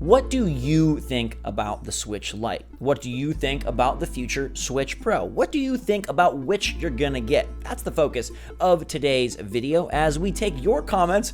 What do you think about the Switch Lite? What do you think about the future Switch Pro? What do you think about which you're gonna get? That's the focus of today's video as we take your comments.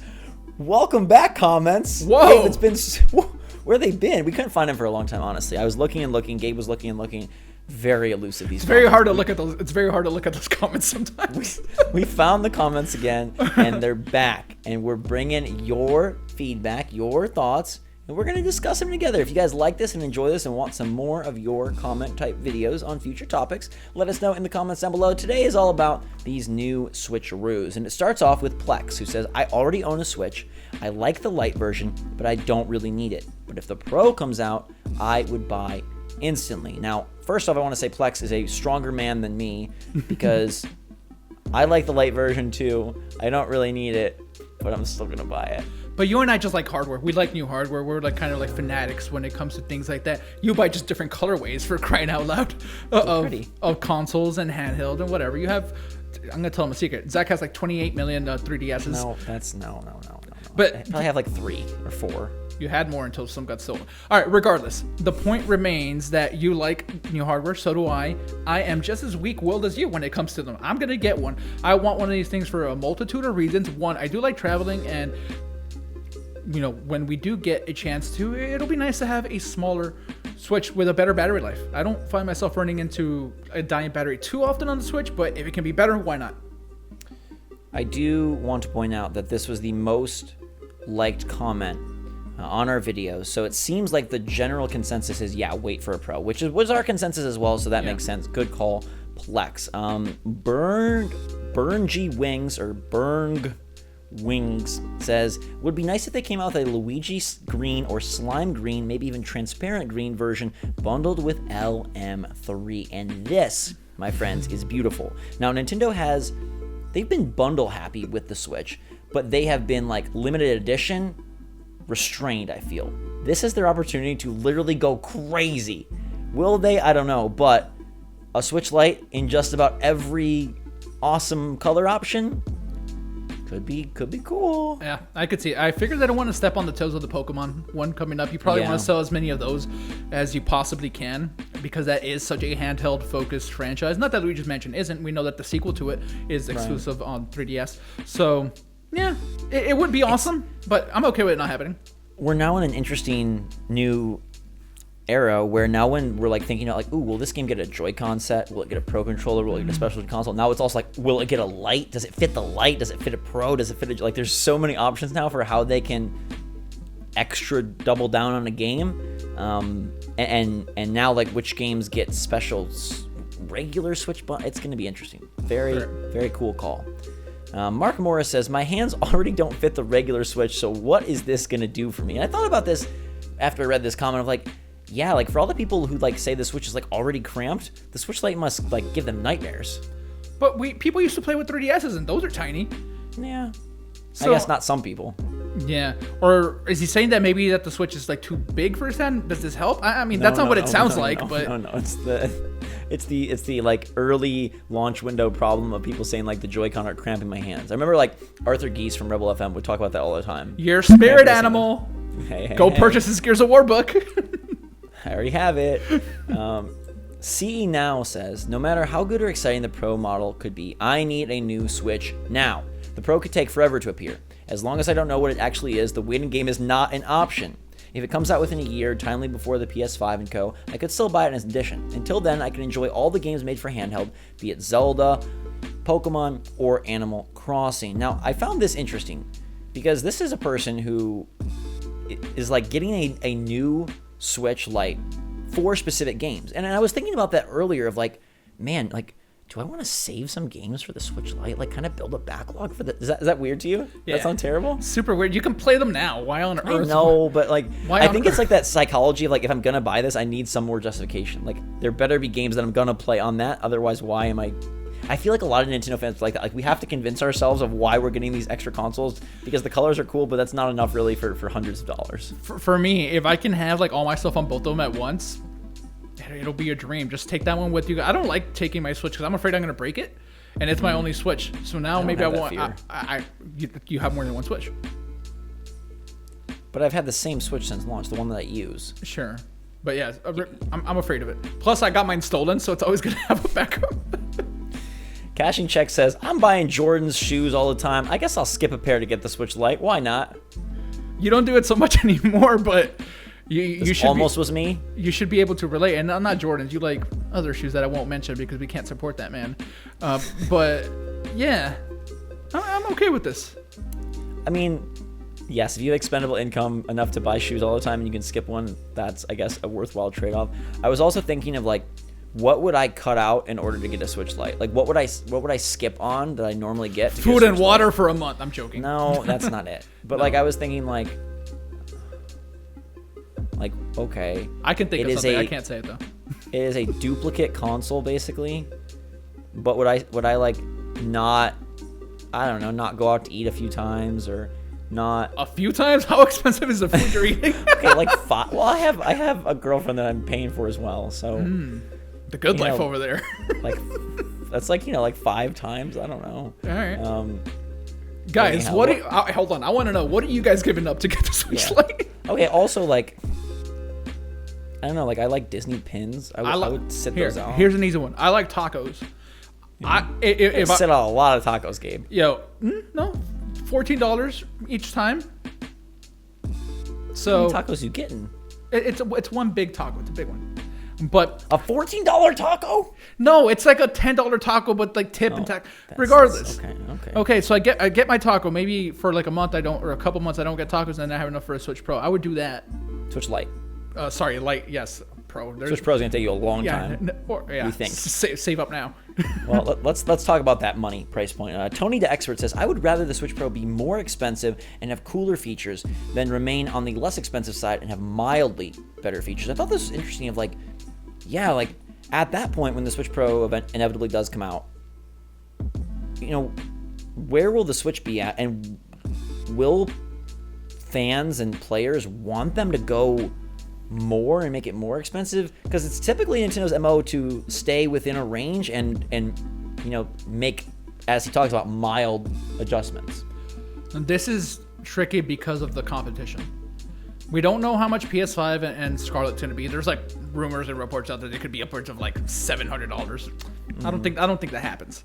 Welcome back, comments. Whoa! Gabe, it's been... Where they been? We couldn't find them for a long time, honestly. I was looking and looking. Gabe was looking and looking. Very elusive. These. It's very hard to look at those. It's very hard to look at those comments sometimes. We found the comments again, and they're back. And we're bringing your feedback, your thoughts, and we're going to discuss them together. If you guys like this and enjoy this and want some more of your comment-type videos on future topics, let us know in the comments down below. Today is all about these new switcheroos. And it starts off with Plex, who says, I already own a Switch. I like the Lite version, but I don't really need it. But if the Pro comes out, I would buy instantly. Now, first off, I want to say Plex is a stronger man than me because I like the Lite version too. I don't really need it, but I'm still going to buy it. But you and I just like hardware. We like new hardware. We're like kind of like fanatics when it comes to things like that. You buy just different colorways for crying out loud of consoles and handheld and whatever. You have, I'm going to tell him a secret. Zach has like 28 million 3DSs. No, that's no. But I probably have like 3 or 4. You had more until some got stolen. All right, regardless, the point remains that you like new hardware, so do I. I am just as weak-willed as you when it comes to them. I'm going to get one. I want one of these things for a multitude of reasons. One, I do like traveling, and you know, when we do get a chance to, it'll be nice to have a smaller Switch with a better battery life. I don't find myself running into a dying battery too often on the Switch, but if it can be better, why not? I do want to point out that this was the most liked comment on our videos, so it seems like the general consensus is wait for a Pro, which was our consensus as well, so that makes sense. Good call, Plex. Burngy Wings or Burng Wings says, would be nice if they came out with a Luigi green or slime green, maybe even transparent green version bundled with LM3. And this, my friends, is beautiful. Now, Nintendo they've been bundle happy with the Switch, but they have been like limited edition restrained, I feel. This is their opportunity to literally go crazy. Will they? I don't know, but a Switch Lite in just about every awesome color option could be cool. Yeah, I could see it. I figured they don't want to step on the toes of the Pokemon one coming up. You probably want to sell as many of those as you possibly can because that is such a handheld focused franchise. Not that Luigi's Mansion isn't. We know that the sequel to it is exclusive on 3DS. So yeah, it would be awesome, but I'm okay with it not happening. We're now in an interesting new era where now when we're like thinking like, ooh, will this game get a Joy-Con set? Will it get a Pro controller? Will it get a special console? Now it's also like, will it get a Lite? Does it fit the Lite? Does it fit a Pro? Does it fit like there's so many options now for how they can extra double down on a game. And now like which games get special regular Switch button. It's going to be interesting. Very cool call. Mark Morris says, my hands already don't fit the regular Switch, so what is this going to do for me? And I thought about this after I read this comment of like, yeah, like for all the people who like say the Switch is like already cramped, the Switch Lite must like give them nightmares. But people used to play with 3DSs and those are tiny. Yeah. So, I guess not some people. Yeah. Or is he saying that maybe that the Switch is like too big for his hand? Does this help? I mean, that's not what it sounds like, but no, it's the like early launch window problem of people saying like the Joy-Con are cramping my hands. I remember like Arthur Geese from Rebel FM would talk about that all the time. Your spirit animal. Hey, Go purchase his Gears of War book. I already have it. CE Now says, no matter how good or exciting the Pro model could be, I need a new Switch now. The Pro could take forever to appear. As long as I don't know what it actually is, the waiting game is not an option. If it comes out within a year, timely before the PS5 and co., I could still buy it as an addition. Until then, I can enjoy all the games made for handheld, be it Zelda, Pokemon, or Animal Crossing. Now, I found this interesting because this is a person who is like getting a new Switch Lite for specific games. And I was thinking about that earlier of like, man, like, do I want to save some games for the Switch Lite? Like, kind of build a backlog for the... Is that weird to you? Yeah. That sound terrible? Super weird. You can play them now. Why on earth? I know, but like, I think it's like that psychology of like, if I'm going to buy this, I need some more justification. Like, there better be games that I'm going to play on that. Otherwise, why am I... I feel like a lot of Nintendo fans like that. Like, we have to convince ourselves of why we're getting these extra consoles because the colors are cool, but that's not enough really for hundreds of dollars. For me, if I can have like all my stuff on both of them at once, it'll be a dream. Just take that one with you. I don't like taking my Switch because I'm afraid I'm going to break it, and it's my only Switch. So now maybe I want. You have more than one Switch. But I've had the same Switch since launch, the one that I use. Sure. But yeah, I'm afraid of it. Plus, I got mine stolen, so it's always going to have a backup. Cashing Check says, I'm buying Jordan's shoes all the time. I guess I'll skip a pair to get the Switch Lite. Why not? You don't do it so much anymore, but you should was me. You should be able to relate. And I'm not Jordan's. You like other shoes that I won't mention because we can't support that man. But yeah, I'm okay with this. I mean, yes, if you have expendable income enough to buy shoes all the time and you can skip one, that's, I guess, a worthwhile trade-off. I was also thinking of, like, what would I cut out in order to get a Switch Lite? Like, what would I skip on that I normally get? To Food get and water for a month. I'm joking. No, that's not it. But, like, I was thinking, like, okay. I can think of something. I can't say it, though. It is a duplicate console, basically. But would I like, not, I don't know, not go out to eat a few times or... Not a few times. How expensive is the food you're eating? Okay, like 5. Well, I have a girlfriend that I'm paying for as well, so the good life over there. Like that's like, like 5 times. I don't know. All right. Guys, hold on. I want to know, what are you guys giving up to get the Switch Lite? Okay. Also, like, I don't know. Like, I like Disney pins. I would sit those out. Here's an easy one. I like tacos. I sit out a lot of tacos, Gabe. Yo, no. $14 each time. So how many tacos you getting? It's one big taco. It's a big one. But a $14 taco? No, it's like a $10 taco, but like tip and tax. Regardless. Okay. So I get my taco. Maybe for like a month or a couple months I don't get tacos, and then I have enough for a Switch Pro. I would do that. Switch Lite. Sorry, Lite. Yes, Pro. Switch Pro is gonna take you a long time. We think. Save up now. Well, let's talk about that money price point. Tony the Expert says, I would rather the Switch Pro be more expensive and have cooler features than remain on the less expensive side and have mildly better features. I thought this was interesting of like, yeah, like at that point when the Switch Pro event inevitably does come out, where will the Switch be at, and will fans and players want them to go more and make it more expensive? Because it's typically Nintendo's MO to stay within a range and make, as he talks about, mild adjustments. And this is tricky because of the competition. We don't know how much PS5 and Scarlet's going to be. There's like rumors and reports out there they could be upwards of like $700. I don't think that happens.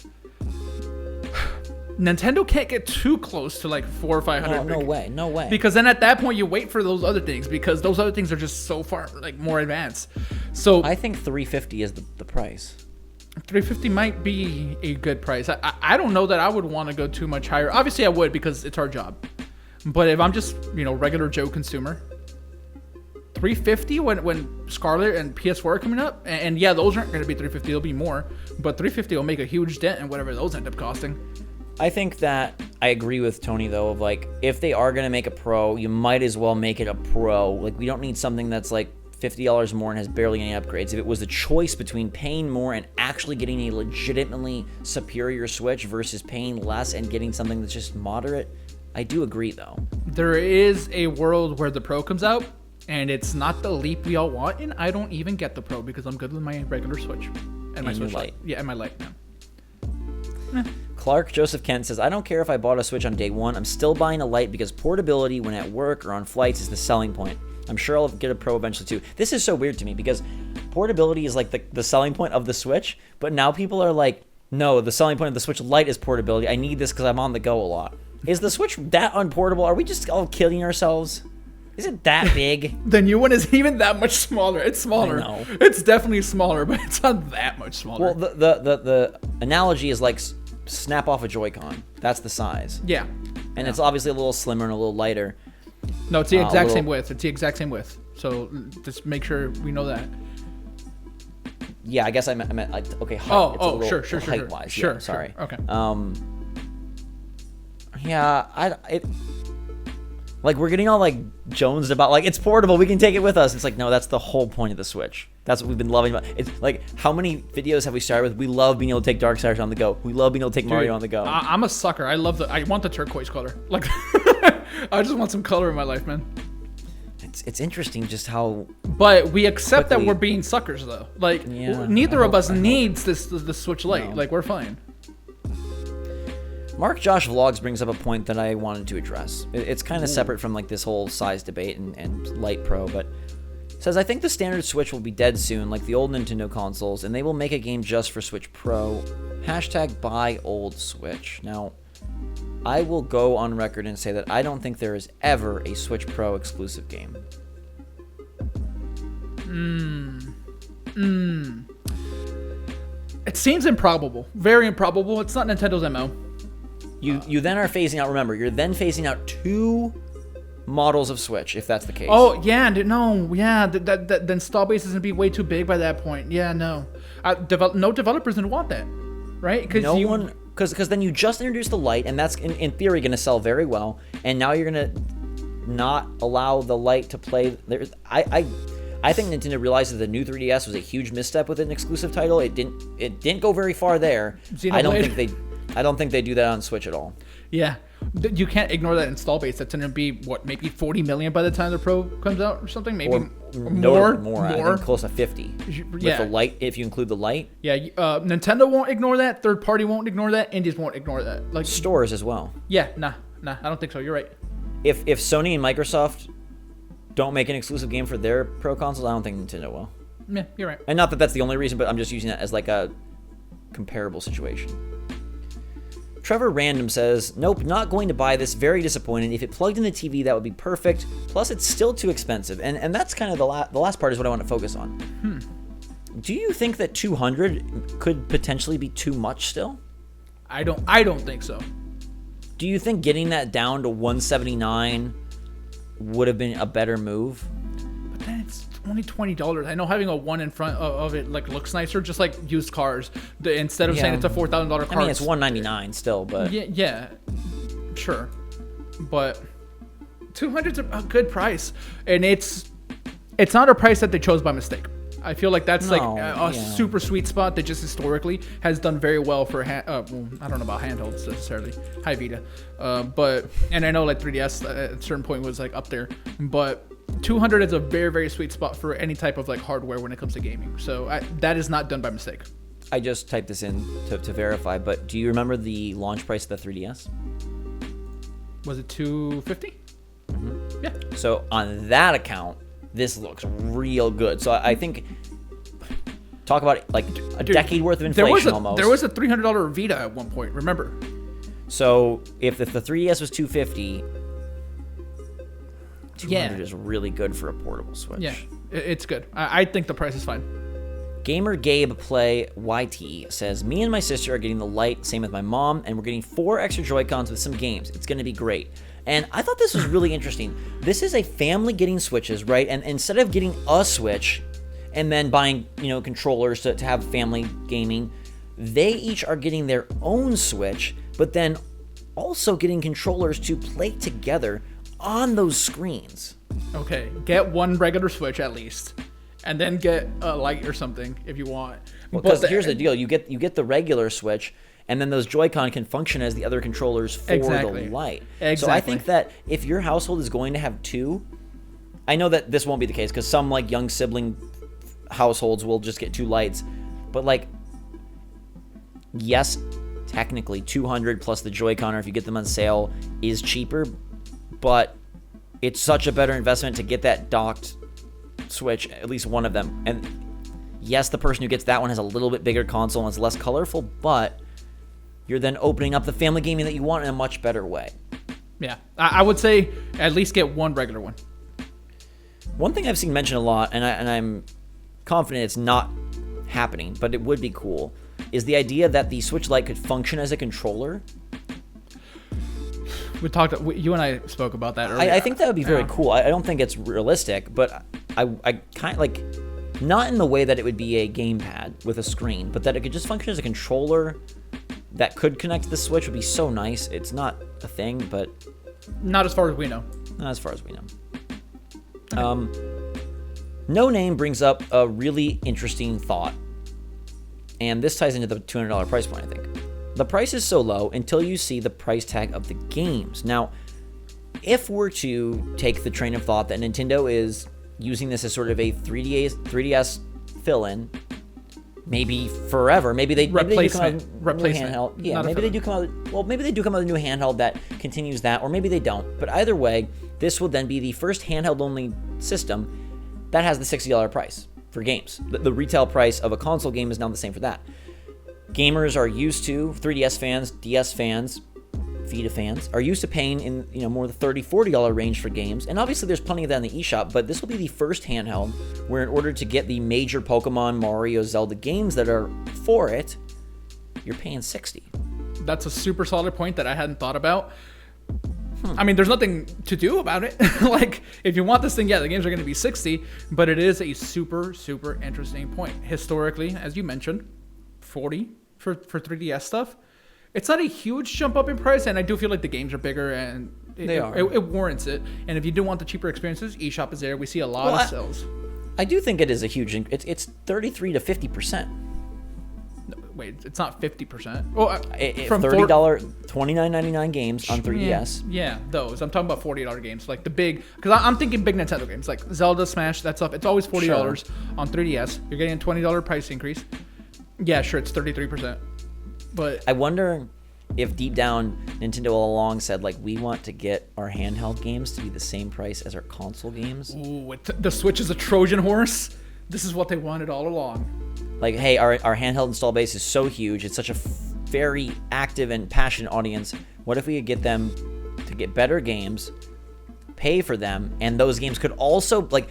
Nintendo can't get too close to like $400 or $500. No way. Because then at that point you wait for those other things, because those other things are just so far like more advanced. So I think $350 is the price. $350 might be a good price. I don't know that I would want to go too much higher. Obviously I would, because it's our job. But if I'm just regular Joe consumer, $350 when Scarlet and PS4 are coming up, and yeah, those aren't going to be $350. They'll be more, but $350 will make a huge dent in whatever those end up costing. I think that I agree with Tony, though, of like, if they are going to make a Pro, you might as well make it a Pro. Like, we don't need something that's like $50 more and has barely any upgrades. If it was the choice between paying more and actually getting a legitimately superior Switch versus paying less and getting something that's just moderate, I do agree, though. There is a world where the Pro comes out, and it's not the leap we all want, and I don't even get the Pro because I'm good with my regular Switch. And my Switch Lite. Yeah, and my Lite now. Clark Joseph Kent says, I don't care if I bought a Switch on day one. I'm still buying a Lite because portability when at work or on flights is the selling point. I'm sure I'll get a Pro eventually too. This is so weird to me because portability is like the selling point of the Switch, but now people are like, no, the selling point of the Switch Lite is portability. I need this because I'm on the go a lot. Is the Switch that unportable? Are we just all kidding ourselves? Is it that big? The new one isn't even that much smaller. It's smaller. I know. It's definitely smaller, but it's not that much smaller. Well, the analogy is like snap off a Joy-Con. That's the size. Yeah. And it's obviously a little slimmer and a little lighter. No, it's the exact same width. It's the exact same width. So just make sure we know that. Yeah, I guess I meant like, okay, height. Sure. Height-wise. Sure. Yeah, sorry. Okay. Yeah, like, we're getting all like jonesed about like, it's portable, we can take it with us. It's like, no, that's the whole point of the Switch. That's what we've been loving about. It's like, how many videos have we started with? We love being able to take Darksiders on the go. We love being able to take Mario on the go. I'm a sucker. I want the turquoise color. Like, I just want some color in my life, man. It's interesting just how. But we accept that we're being suckers, though. Like, neither of us needs the Switch Lite. No. Like, we're fine. Mark Josh Vlogs brings up a point that I wanted to address. It's kind of separate from like this whole size debate and Lite Pro, but says, I think the standard Switch will be dead soon, like the old Nintendo consoles, and they will make a game just for Switch Pro. Hashtag buy old Switch. Now, I will go on record and say that I don't think there is ever a Switch Pro exclusive game. It seems improbable. Very improbable. It's not Nintendo's MO. You then are phasing out, remember, you're then phasing out 2 models of Switch, if that's the case. Oh, yeah, no, yeah, the install base is going to be way too big by that point. Yeah, no. No developers didn't want that, right? Because then you just introduced the Lite, and that's, in theory, going to sell very well, and now you're going to not allow the Lite to play. I think Nintendo realized that the new 3DS was a huge misstep with an exclusive title. It didn't go very far there. I don't think they do that on Switch at all. Yeah. You can't ignore that install base. That's going to be, maybe 40 million by the time the Pro comes out or something? Maybe more. I think close to 50. Yeah. With the Lite, if you include the Lite. Yeah, Nintendo won't ignore that. Third party won't ignore that. Indies won't ignore that. Like stores as well. Yeah, nah, I don't think so. You're right. If Sony and Microsoft don't make an exclusive game for their Pro consoles, I don't think Nintendo will. Yeah, you're right. And not that that's the only reason, but I'm just using that as like a comparable situation. Trevor Random says, nope, not going to buy this. Very disappointed. If it plugged in the TV, that would be perfect. Plus, it's still too expensive. And that's kind of the last part is what I want to focus on. Do you think that 200 could potentially be too much still? I don't think so. Do you think getting that down to 179 would have been a better move? But then it's only $20. I know having a 1 in front of it like looks nicer, just like used cars. Instead of saying it's a $4,000 car. I mean, it's $199 still, but yeah, sure. But 200's a good price, and it's not a price that they chose by mistake. I feel like that's super sweet spot that just historically has done very well for I don't know about handhelds necessarily, high Vita, and I know like 3DS at a certain point was like up there, but 200 is a very, very sweet spot for any type of like hardware when it comes to gaming. So that is not done by mistake. I just typed this in to verify, but do you remember the launch price of the 3DS? Was it $250? Mm-hmm. Yeah. So on that account, this looks real good. So I think, talk about like a decade worth of inflation almost. There was a $300 Vita at one point, remember? So if the 3DS was $250, 200 is really good for a portable Switch. Yeah, it's good. I think the price is fine. Gamer Gabe Play YT says, me and my sister are getting the Lite, same with my mom, and we're getting 4 extra Joy-Cons with some games. It's going to be great. And I thought this was really interesting. This is a family getting Switches, right? And instead of getting a Switch and then buying, controllers to have family gaming, they each are getting their own Switch, but then also getting controllers to play together on those screens. Okay, get one regular Switch at least, and then get a Lite or something if you want. Because here's the deal: you get the regular Switch, and then those Joy-Con can function as the other controllers for the Lite. Exactly. So I think that if your household is going to have 2, I know that this won't be the case because some like young sibling households will just get 2 Lites, but like, yes, technically 200 plus the Joy-Con, or if you get them on sale, is cheaper, but it's such a better investment to get that docked Switch, at least one of them. And yes, the person who gets that one has a little bit bigger console and it's less colorful, but you're then opening up the family gaming that you want in a much better way. Yeah, I would say at least get one regular one. One thing I've seen mentioned a lot, and I'm confident it's not happening, but it would be cool, is the idea that the Switch Lite could function as a controller. You and I spoke about that earlier. I think that would be very cool. I don't think it's realistic, but I kind of like, not in the way that it would be a gamepad with a screen, but that it could just function as a controller that could connect to the Switch would be so nice. It's not a thing, but not as far as we know. Not as far as we know. Okay. No Name brings up a really interesting thought, and this ties into the $200 price point, I think. The price is so low until you see the price tag of the games. Now, if we're to take the train of thought that Nintendo is using this as sort of a 3DS fill-in, maybe forever. Maybe they do come out with a new Replacement. handheld. Yeah, Not a maybe they do come out. Well, maybe they do come out with a new handheld that continues that, or maybe they don't. But either way, this will then be the first handheld-only system that has the $60 price for games. The retail price of a console game is now the same for that. Gamers are used to, 3DS fans, DS fans, Vita fans, are used to paying in more the $30, $40 range for games. And obviously there's plenty of that in the eShop, but this will be the first handheld where in order to get the major Pokemon, Mario, Zelda games that are for it, you're paying $60. That's a super solid point that I hadn't thought about. I mean, there's nothing to do about it. Like, if you want this thing, yeah, the games are going to be $60, but it is a super, super interesting point. Historically, as you mentioned, $40 for 3DS stuff. It's not a huge jump up in price, and I do feel like the games are bigger, and it warrants it. And if you do want the cheaper experiences, eShop is there. We see a lot of sales. I do think it is a huge. It's 33 to 50%. Wait, it's not 50%. Oh, from $30, $29.99 games on 3DS. Yeah, those. I'm talking about $40 games, like the big. Because I'm thinking big Nintendo games, like Zelda, Smash, that stuff. It's always $40 on 3DS. You're getting a $20 price increase. Yeah, sure, it's 33%. But I wonder if deep down Nintendo all along said, like, we want to get our handheld games to be the same price as our console games. Ooh, the Switch is a Trojan horse. This is what they wanted all along. Like, hey, our handheld install base is so huge. It's such a very active and passionate audience. What if we could get them to get better games, pay for them, and those games could also, like,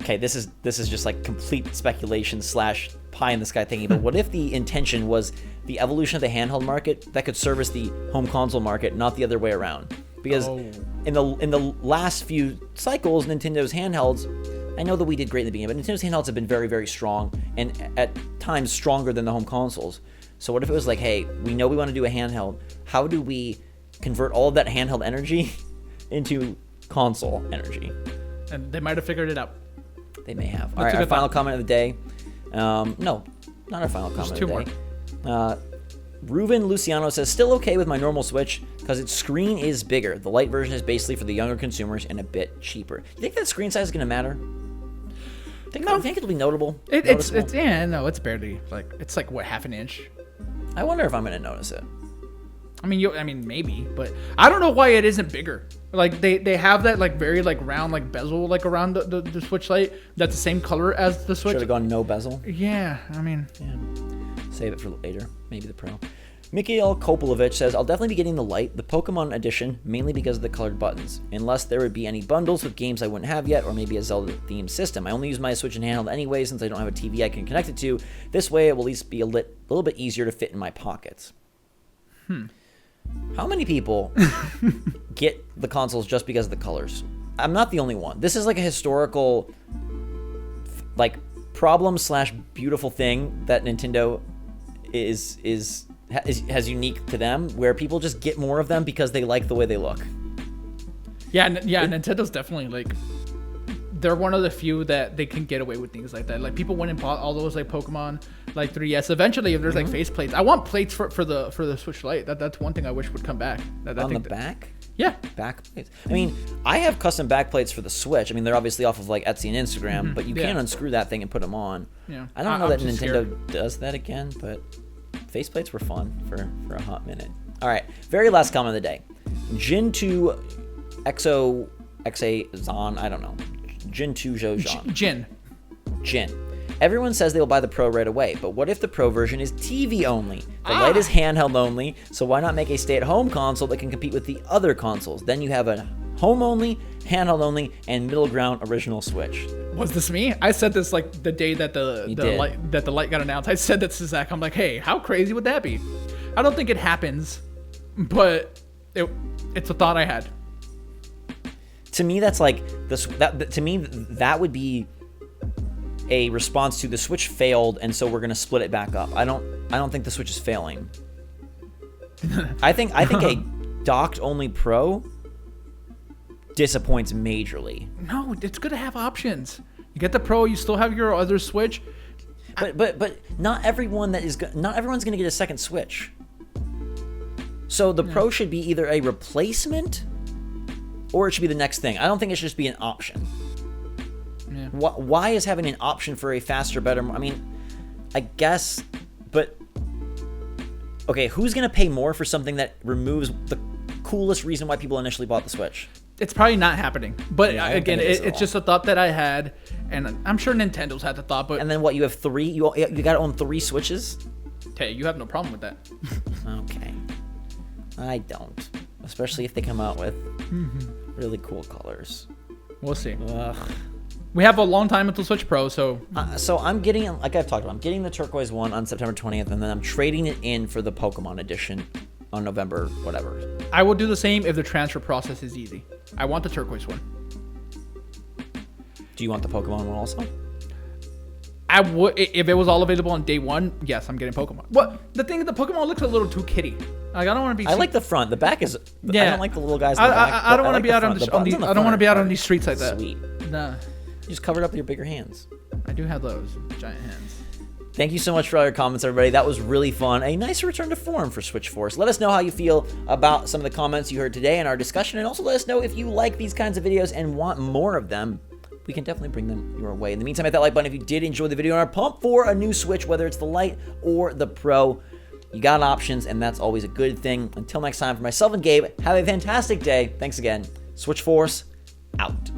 okay, this is just like complete speculation / pie in the sky thinking, but what if the intention was the evolution of the handheld market that could service the home console market, not the other way around? Because in the last few cycles, Nintendo's handhelds, I know that we did great in the beginning, but Nintendo's handhelds have been very, very strong, and at times stronger than the home consoles. So what if it was like, hey, we know we want to do a handheld. How do we convert all of that handheld energy into console energy? And they might have figured it out. They may have. All right, our final comment of the day. No, not our final comment of the day. Ruben Luciano says, still okay with my normal Switch because its screen is bigger. The Lite version is basically for the younger consumers and a bit cheaper. You think that screen size is going to matter? I think it'll be notable. It's barely it's like what, half an inch? I wonder if I'm going to notice it. I mean, maybe, but I don't know why it isn't bigger. Like they have that like very like round like bezel like around the Switch Lite that's the same color as the Switch. Should have gone no bezel. Yeah, I mean, save it for later. Maybe the Pro. Mikhail Kopolovich says, I'll definitely be getting the Lite, the Pokemon edition, mainly because of the colored buttons, unless there would be any bundles with games I wouldn't have yet, or maybe a Zelda-themed system. I only use my Switch and handheld anyway, since I don't have a TV I can connect it to. This way, it will at least be a little bit easier to fit in my pockets. How many people get the consoles just because of the colors? I'm not the only one. This is like a historical, like, problem / beautiful thing that Nintendo has unique to them, where people just get more of them because they like the way they look. Nintendo's definitely like, they're one of the few that they can get away with things like that. Like, people went and bought all those like Pokemon like 3DS. Eventually, if there's like face plates, I want plates for the Switch Lite. That's one thing I wish would come back. On the back? Yeah. Back plates. I mean, I have custom back plates for the Switch. I mean, they're obviously off of like Etsy and Instagram, but you can unscrew that thing and put them on. Yeah. I don't know that Nintendo does that again, but faceplates were fun for a hot minute. All right, very last comment of the day. Jin2 Exo Xazon, I don't know. Jin2 Zhozhan. Jin. Everyone says they will buy the Pro right away, but what if the Pro version is TV only? The Lite is handheld only, so why not make a stay-at-home console that can compete with the other consoles? Then you have a home only, handheld only, and middle ground original Switch. Was this me? I said this like the day that the Lite got announced. I said that to Zach. I'm like, hey, how crazy would that be? I don't think it happens, but it's a thought I had. To me, that's like this. To me, that would be a response to the Switch failed, and so we're gonna split it back up. I don't think the Switch is failing. I think a docked only Pro disappoints majorly. No, it's good to have options. You get the Pro, you still have your other Switch. But not everyone's gonna get a second Switch. So the Pro should be either a replacement or it should be the next thing. I don't think it should just be an option. Yeah. Why is having an option for a faster, better? I mean, I guess, but okay, who's gonna pay more for something that removes the coolest reason why people initially bought the Switch? It's probably not happening. But Yeah, I don't again, think it is at it's all. just a thought that I had, and I'm sure Nintendo's had the thought. But And then what? You have three? You gotta own 3 Switches? hey, you have no problem with that. Okay. I don't. Especially if they come out with really cool colors. We'll see. Ugh. We have a long time until Switch Pro, so So I'm getting, like I've talked about, I'm getting the turquoise one on September 20th, and then I'm trading it in for the Pokemon edition on November, whatever. I will do the same if the transfer process is easy. I want the turquoise one. Do you want the Pokemon one also? I would if it was all available on day one. Yes, I'm getting Pokemon. What the thing is, the Pokemon looks a little too kiddie. Like I don't want to be. I like the front. The back is. I Yeah. don't like the little guys. In the back, I don't but want to like be out on front. the, on buttons the the I don't want to front be out are on these streets like that. Sweet. Nah, You just cover it up with your bigger hands. I do have those giant hands. Thank you so much for all your comments, everybody. That was really fun. A nice return to form for Switch Force. Let us know how you feel about some of the comments you heard today in our discussion, and also let us know if you like these kinds of videos and want more of them. We can definitely bring them your way. In the meantime, hit that like button if you did enjoy the video and are pumped for a new Switch, whether it's the Lite or the Pro. You got options, and that's always a good thing. Until next time, for myself and Gabe, have a fantastic day. Thanks again. Switch Force, out.